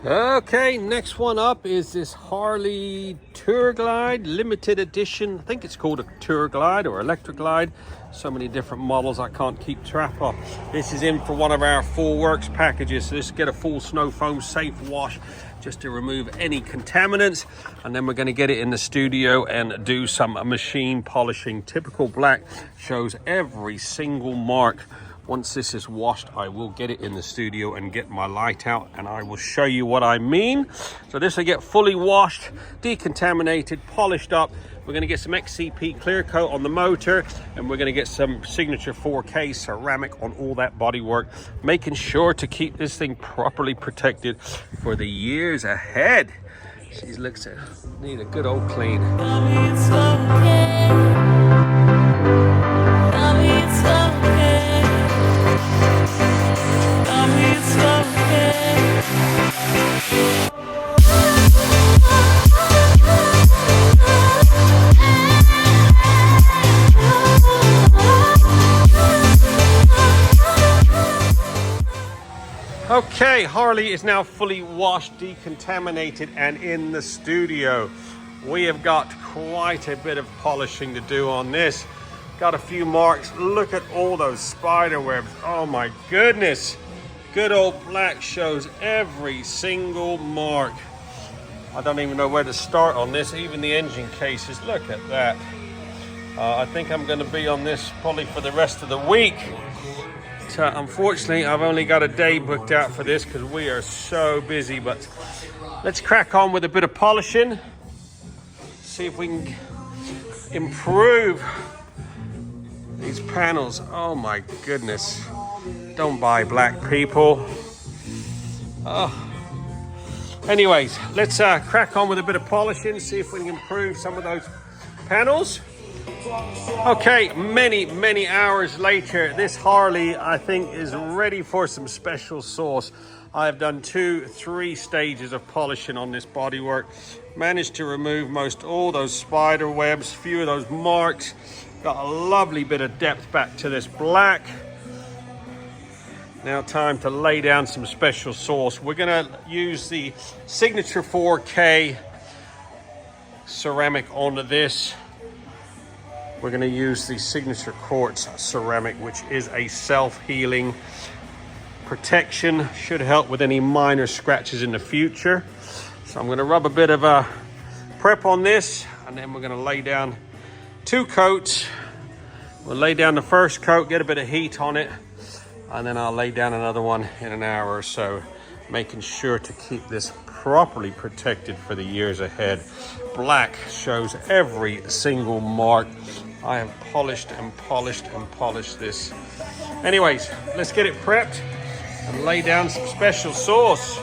Okay, next one up is this Harley Tour Glide limited edition. I think it's called a Tour Glide or Electric Glide. So many different models I can't keep track of. This is in for one of our full works packages. So let's get a full snow foam safe wash just to remove any contaminants, and then we're going to get it in the studio and do some machine polishing. Typical Black shows every single mark. Once this is washed, I will get it in the studio and get my light out, and I will show you what I mean. So this will get fully washed, decontaminated, polished up. We're going to get some XCP clear coat on the motor, and we're going to get some signature 4K ceramic on all that bodywork, making sure to keep this thing properly protected for the years ahead. She looks at need a good old clean. Okay, Harley is now fully washed, decontaminated, and in the studio. We have got quite a bit of polishing to do on this. Got a few marks. Look at all those spider webs. Oh my goodness. Good old Black shows every single mark. I don't even know where to start on this. Even the engine cases, look at that. I think I'm going to be on this probably for the rest of the week. Unfortunately, I've only got a day booked out for this because we are so busy, but let's crack on with a bit of polishing. See if we can improve these panels. Oh my goodness. Don't buy Black, people. Oh. Anyways, let's crack on with a bit of polishing, see if we can improve some of those panels. Okay, many hours later, this Harley I think is ready for some special sauce. I have done 2-3 stages of polishing on this bodywork. Managed to remove most all those spider webs, few of those marks. Got a lovely bit of depth back to this Black. Now time to lay down some special sauce. We're gonna use the signature 4K ceramic onto this. We're going to use the signature quartz ceramic, which is a self-healing protection. Should help with any minor scratches in the future. So I'm going to rub a bit of a prep on this, and then we're going to lay down 2 coats. We'll lay down the first coat, get a bit of heat on it, and then I'll lay down another one in an hour or so, making sure to keep this properly protected for the years ahead. Black shows every single mark. I have polished and polished and polished this. Anyways, let's get it prepped and lay down some special sauce.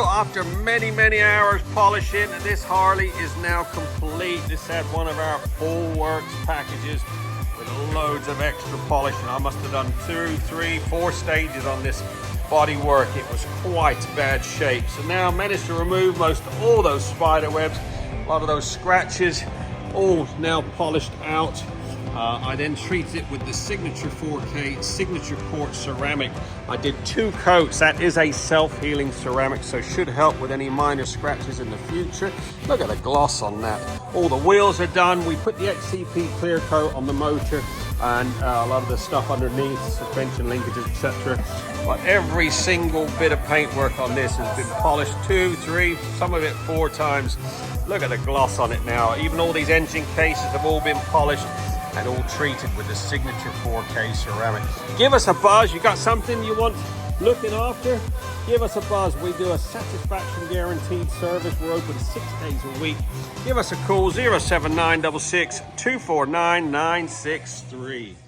After many hours polishing, this Harley is now complete. This had one of our full works packages with loads of extra polishing. I must have done 2, 3, 4 stages on this body work. It was quite bad shape. So now I managed to remove most all those spider webs, a lot of those scratches, all now polished out. I then treated it with the signature 4K signature quartz ceramic. I did 2 coats. That is a self-healing ceramic, so should help with any minor scratches in the future. Look at the gloss on that. All the wheels are done. We put the XCP clear coat on the motor and a lot of the stuff underneath, suspension linkages, etc. But every single bit of paintwork on this has been polished 2, 3, some of it 4 times. Look at the gloss on it now. Even all these engine cases have all been polished and all treated with the signature 4K ceramic. Give us a buzz. You got something you want looking after? give us a buzz. We do a satisfaction guaranteed service. We're open 6 days a week. Give us a call, 07966 249 963.